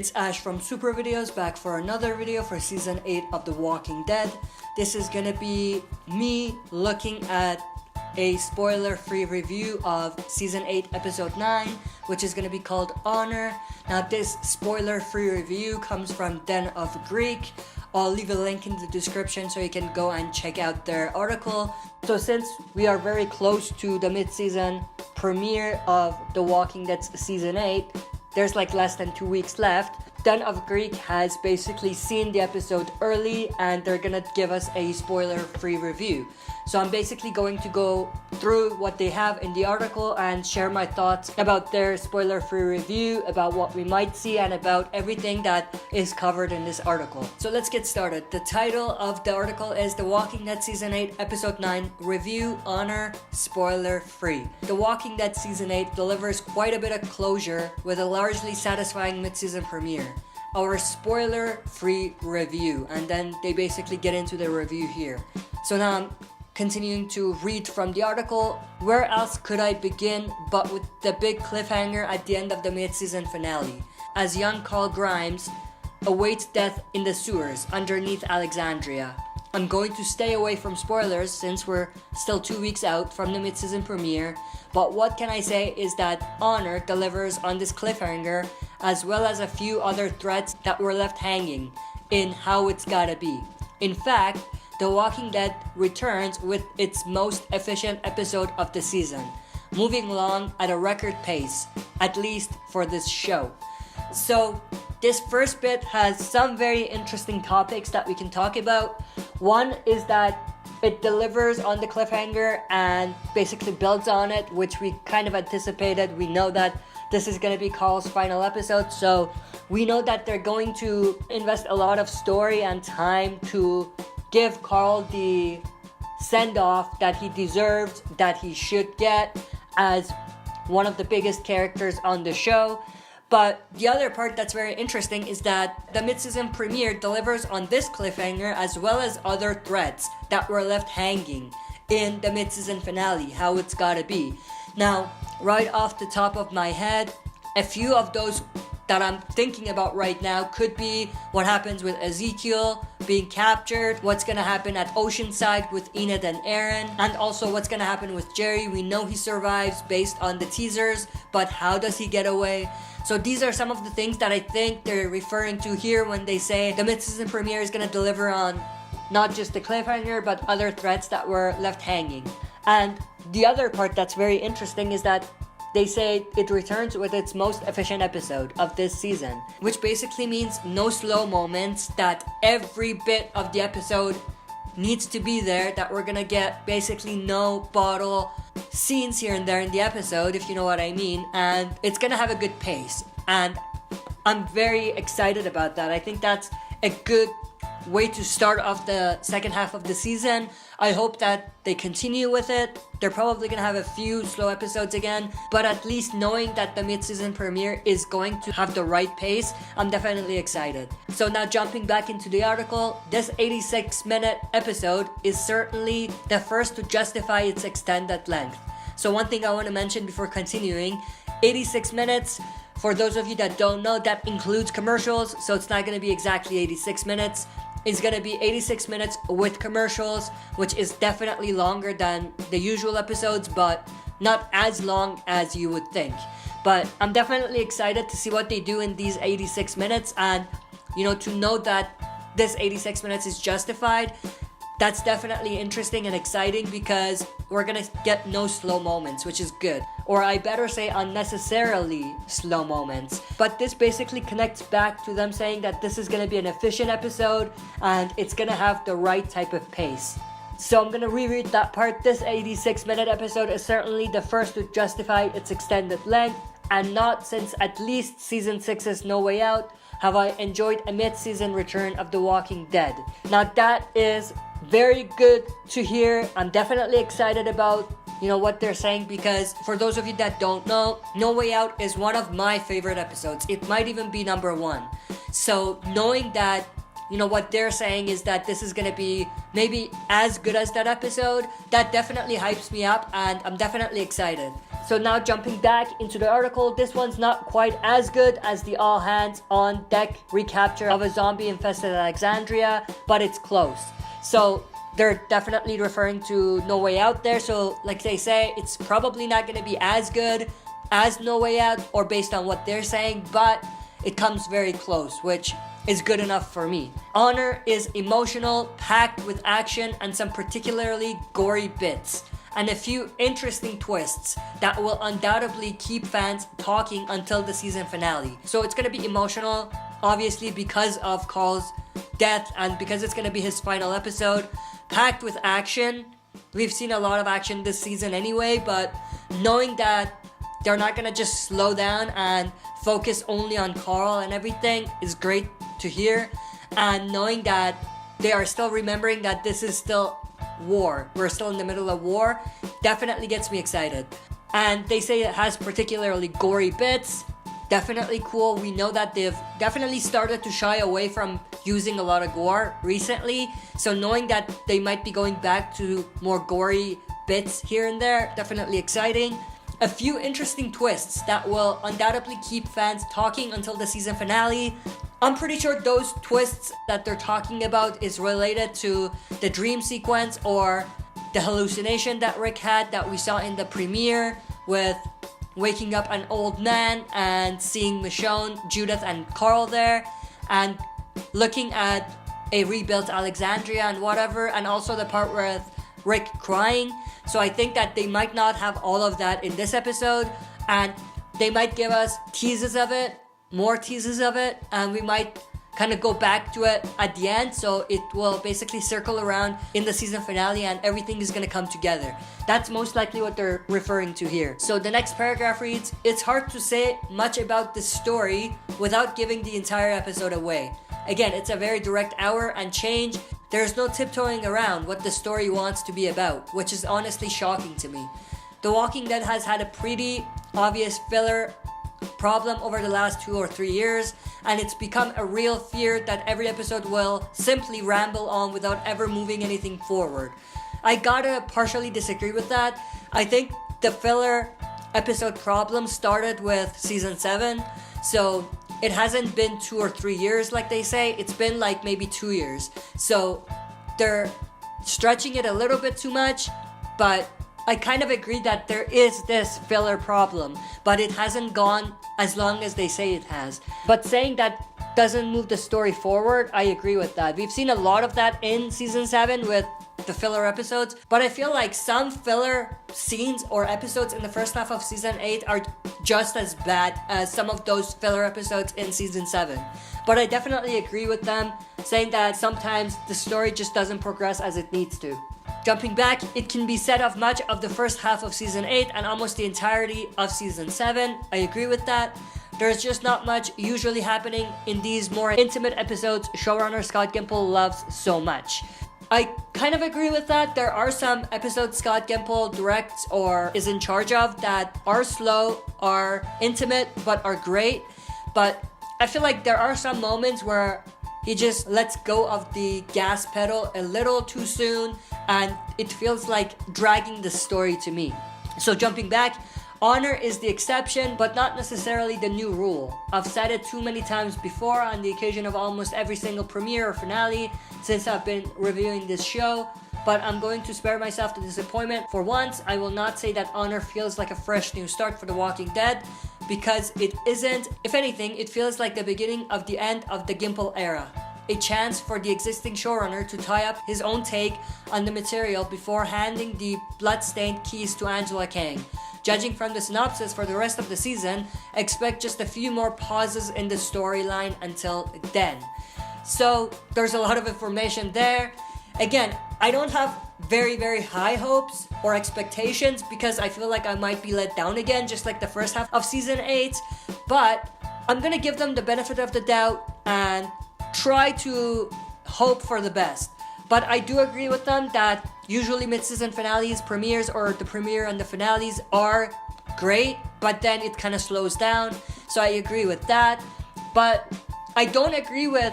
It's Ash from Super Videos back for another video for Season 8 of The Walking Dead. This is gonna be me looking at a spoiler-free review of Season 8 Episode 9, which is gonna be called Honor. Now this spoiler-free review comes from Den of Geek. I'll leave a link in the description so you can go and check out their article. So since we are very close to the mid-season premiere of The Walking Dead Season 8, there's like less than 2 weeks left. Den of Geek has basically seen the episode early and they're gonna give us a spoiler-free review. So I'm basically going to go through what they have in the article and share my thoughts about their spoiler-free review, about what we might see, and about everything that is covered in this article. So let's get started. The title of the article is The Walking Dead Season 8 Episode 9 Review Honor Spoiler-Free. The Walking Dead Season 8 delivers quite a bit of closure with a largely satisfying mid-season premiere. Our spoiler-free review, and then they basically get into the review here. So now I'm continuing to read from the article. Where else could I begin but with the big cliffhanger at the end of the mid-season finale, as young Carl Grimes awaits death in the sewers underneath Alexandria. I'm going to stay away from spoilers since we're still 2 weeks out from the mid-season premiere, but what can I say is that Honor delivers on this cliffhanger, as well as a few other threads that were left hanging in how it's gotta be. In fact, The Walking Dead returns with its most efficient episode of the season, moving along at a record pace, at least for this show. So, this first bit has some very interesting topics that we can talk about. One is that it delivers on the cliffhanger and basically builds on it, which we kind of anticipated. We know that this is going to be Carl's final episode, so we know that they're going to invest a lot of story and time to give Carl the send-off that he deserves, that he should get as one of the biggest characters on the show. But the other part that's very interesting is that the mid-season premiere delivers on this cliffhanger as well as other threads that were left hanging in the mid-season finale, how it's gotta be. Now, right off the top of my head, a few of those that I'm thinking about right now could be what happens with Ezekiel being captured, what's gonna happen at Oceanside with Enid and Aaron, and also what's gonna happen with Jerry. We know he survives based on the teasers, but how does he get away? So these are some of the things that I think they're referring to here when they say the mid-season premiere is gonna deliver on not just the cliffhanger, but other threads that were left hanging. And the other part that's very interesting is that they say it returns with its most efficient episode of this season, which basically means no slow moments, that every bit of the episode needs to be there, that we're gonna get basically no bottle scenes here and there in the episode, if you know what I mean, and it's gonna have a good pace, and I'm very excited about that. I think that's a good way to start off the second half of the season. I hope that they continue with it. They're probably gonna have a few slow episodes again, but at least knowing that the mid-season premiere is going to have the right pace, I'm definitely excited. So now jumping back into the article, this 86-minute episode is certainly the first to justify its extended length. So one thing I want to mention before continuing, 86 minutes, for those of you that don't know, that includes commercials, so it's not going to be exactly 86 minutes. It's going to be 86 minutes with commercials, which is definitely longer than the usual episodes, but not as long as you would think. But I'm definitely excited to see what they do in these 86 minutes, and to know that this 86 minutes is justified. That's definitely interesting and exciting because we're gonna get no slow moments, which is good. Or I better say unnecessarily slow moments. But this basically connects back to them saying that this is gonna be an efficient episode and it's gonna have the right type of pace. So I'm gonna reread that part. This 86-minute episode is certainly the first to justify its extended length, and not since at least Season 6's No Way Out have I enjoyed a mid-season return of The Walking Dead. Now that is very good to hear. I'm definitely excited about what they're saying, because for those of you that don't know, No Way Out is one of my favorite episodes. It might even be number one. So knowing that what they're saying is that this is gonna be maybe as good as that episode, that definitely hypes me up, and I'm definitely excited. So now jumping back into the article, this one's not quite as good as the all hands on deck recapture of a zombie infested Alexandria, but it's close. So they're definitely referring to No Way Out there. So like they say, it's probably not going to be as good as No Way Out, or based on what they're saying, but it comes very close, which is good enough for me. Honor is emotional, packed with action and some particularly gory bits, and a few interesting twists that will undoubtedly keep fans talking until the season finale. So it's gonna be emotional, obviously because of Carl's death and because it's gonna be his final episode. Packed with action. We've seen a lot of action this season anyway, but knowing that they're not gonna just slow down and focus only on Carl and everything is great to hear. And knowing that they are still remembering that this is still war, we're still in the middle of war, definitely gets me excited. And they say it has particularly gory bits. Definitely cool. We know that they've definitely started to shy away from using a lot of gore recently, so knowing that they might be going back to more gory bits here and there, definitely exciting. A few interesting twists that will undoubtedly keep fans talking until the season finale. I'm pretty sure those twists that they're talking about is related to the dream sequence or the hallucination that Rick had that we saw in the premiere, with waking up an old man and seeing Michonne, Judith and Carl there, and looking at a rebuilt Alexandria and whatever, and also the part with Rick crying. So I think that they might not have all of that in this episode, and they might give us teases of it, more teases of it, and we might kind of go back to it at the end, so it will basically circle around in the season finale and everything is going to come together. That's most likely what they're referring to here. So the next paragraph reads, "It's hard to say much about this story without giving the entire episode away. Again, it's a very direct hour and change. There's no tiptoeing around what the story wants to be about, which is honestly shocking to me. The Walking Dead has had a pretty obvious filler problem over the last 2 or 3 years, and it's become a real fear that every episode will simply ramble on without ever moving anything forward. I gotta partially disagree with that. I think the filler episode problem started with season 7, so it hasn't been 2 or 3 years like they say. It's been like maybe 2 years. So they're stretching it a little bit too much, but I kind of agree that there is this filler problem, but it hasn't gone as long as they say it has. But saying that doesn't move the story forward, I agree with that. We've seen a lot of that in season 7 with the filler episodes, but I feel like some filler scenes or episodes in the first half of season 8 are just as bad as some of those filler episodes in season 7. But I definitely agree with them, saying that sometimes the story just doesn't progress as it needs to. Jumping back, it can be said of much of the first half of season 8 and almost the entirety of season 7. I agree with that. There's just not much usually happening in these more intimate episodes showrunner Scott Gimple loves so much. I kind of agree with that. There are some episodes Scott Gimple directs or is in charge of that are slow, are intimate, but are great. But I feel like there are some moments where he just lets go of the gas pedal a little too soon, and it feels like dragging the story to me. So jumping back, honor is the exception, but not necessarily the new rule. I've said it too many times before on the occasion of almost every single premiere or finale since I've been reviewing this show, but I'm going to spare myself the disappointment. For once, I will not say that honor feels like a fresh new start for The Walking Dead, because it isn't. If anything, it feels like the beginning of the end of the Gimple era. A chance for the existing showrunner to tie up his own take on the material before handing the blood-stained keys to Angela Kang. Judging from the synopsis for the rest of the season, expect just a few more pauses in the storyline until then. So there's a lot of information there. Again, I don't have very, very high hopes or expectations because I feel like I might be let down again, just like the first half of season 8. But I'm gonna give them the benefit of the doubt and try to hope for the best. But I do agree with them that usually mid-season finales, premieres, or the premiere and the finales are great, but then it kind of slows down. So I agree with that. But I don't agree with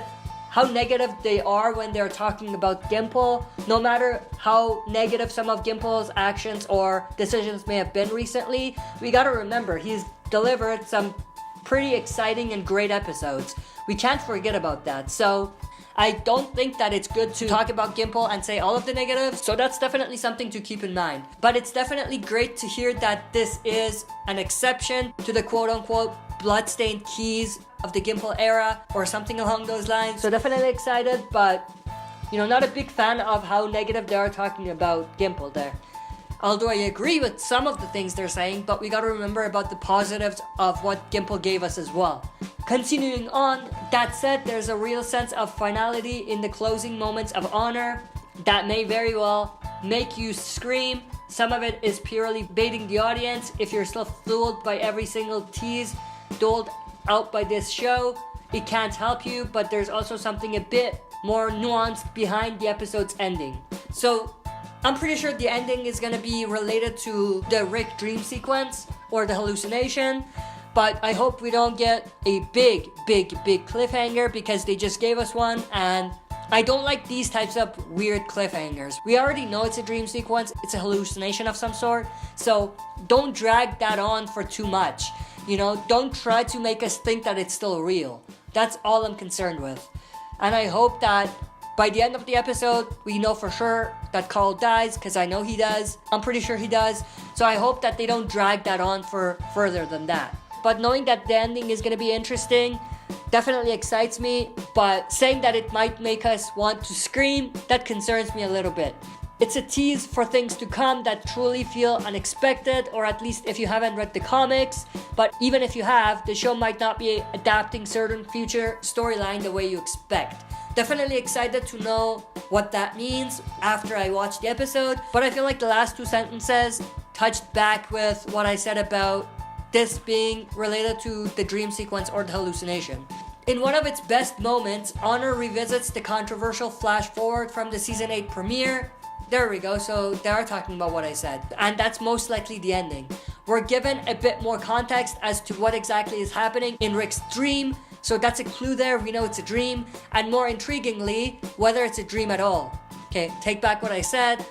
how negative they are when they're talking about Gimple. No matter how negative some of Gimple's actions or decisions may have been recently, we gotta remember he's delivered some pretty exciting and great episodes. We can't forget about that. So I don't think that it's good to talk about Gimple and say all of the negatives, so that's definitely something to keep in mind. But it's definitely great to hear that this is an exception to the quote-unquote bloodstained keys of the Gimple era or something along those lines. So definitely excited, but not a big fan of how negative they are talking about Gimple there. Although I agree with some of the things they're saying, but we gotta remember about the positives of what Gimple gave us as well. Continuing on, that said, there's a real sense of finality in the closing moments of Honor that may very well make you scream. Some of it is purely baiting the audience. If you're still fooled by every single tease doled out by this show, it can't help you, but there's also something a bit more nuanced behind the episode's ending. So I'm pretty sure the ending is gonna be related to the Rick dream sequence or the hallucination, but I hope we don't get a big cliffhanger because they just gave us one, and I don't like these types of weird cliffhangers. We already know it's a dream sequence, it's a hallucination of some sort, so don't drag that on for too much. Don't try to make us think that it's still real. That's all I'm concerned with. And I hope that by the end of the episode, we know for sure that Carl dies, because I know he does. I'm pretty sure he does. So I hope that they don't drag that on for further than that. But knowing that the ending is going to be interesting definitely excites me. But saying that it might make us want to scream, that concerns me a little bit. It's a tease for things to come that truly feel unexpected, or at least if you haven't read the comics. But even if you have, the show might not be adapting certain future storyline the way you expect. Definitely excited to know what that means after I watch the episode, but I feel like the last two sentences touched back with what I said about this being related to the dream sequence or the hallucination. In one of its best moments, Honor revisits the controversial flash forward from the season 8 premiere. There we go, so they are talking about what I said, and that's most likely the ending. We're given a bit more context as to what exactly is happening in Rick's dream, so that's a clue there. We know it's a dream, and more intriguingly, whether it's a dream at all. Okay, take back what I said.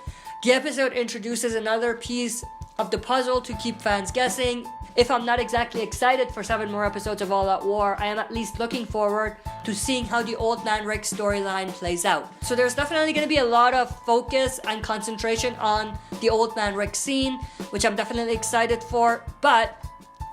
The episode introduces another piece of the puzzle to keep fans guessing. If I'm not exactly excited for 7 more episodes of All Out War, I am at least looking forward to seeing how the Old Man Rick storyline plays out. So there's definitely going to be a lot of focus and concentration on the Old Man Rick scene, which I'm definitely excited for, but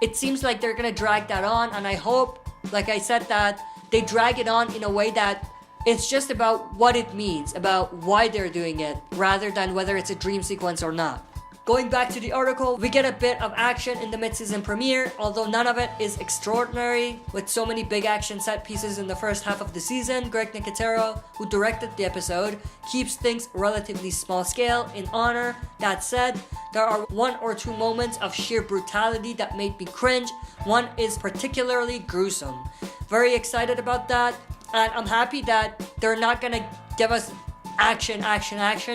it seems like they're going to drag that on, and I hope, like I said, that they drag it on in a way that it's just about what it means, about why they're doing it, rather than whether it's a dream sequence or not. Going back to the article, we get a bit of action in the mid-season premiere, although none of it is extraordinary. With so many big action set pieces in the first half of the season, Greg Nicotero, who directed the episode, keeps things relatively small scale in Honor. That said, there are 1 or 2 moments of sheer brutality that made me cringe. One is particularly gruesome. Very excited about that, and I'm happy that they're not gonna give us action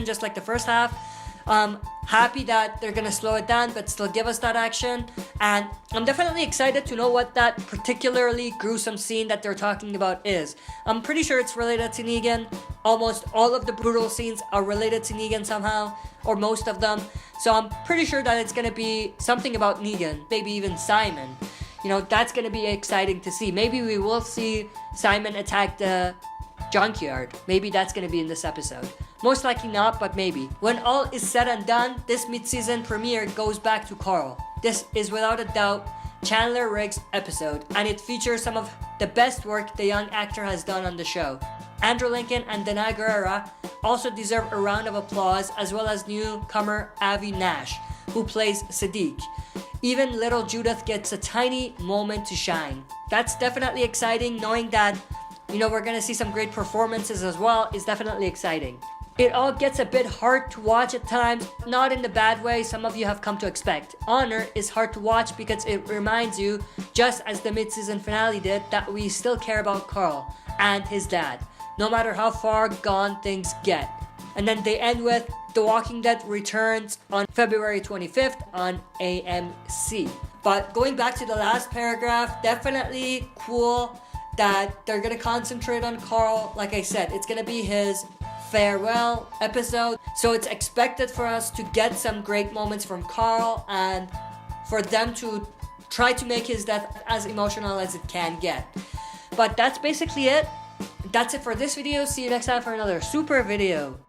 just like the first half. Happy that they're gonna slow it down but still give us that action, and I'm definitely excited to know what that particularly gruesome scene that they're talking about is. I'm pretty sure it's related to Negan. Almost all of the brutal scenes are related to Negan somehow, or most of them, so I'm pretty sure that it's gonna be something about Negan, maybe even Simon. That's gonna be exciting to see. Maybe we will see Simon attack the junkyard. Maybe that's gonna be in this episode. Most likely not, but maybe. When all is said and done, this mid-season premiere goes back to Carl. This is without a doubt Chandler Riggs' episode, and it features some of the best work the young actor has done on the show. Andrew Lincoln and Danai Gurira also deserve a round of applause, as well as newcomer Avi Nash, who plays Sadiq. Even little Judith gets a tiny moment to shine. That's definitely exciting. Knowing that, we're gonna see some great performances as well is definitely exciting. It all gets a bit hard to watch at times, not in the bad way some of you have come to expect. Honor is hard to watch because it reminds you, just as the mid-season finale did, that we still care about Carl and his dad, no matter how far gone things get. And then they end with The Walking Dead returns on February 25th on AMC. But going back to the last paragraph, definitely cool that they're gonna concentrate on Carl. Like I said, it's gonna be his farewell episode, so it's expected for us to get some great moments from Carl and for them to try to make his death as emotional as it can get. But that's basically it. That's it for this video. See you next time for another super video.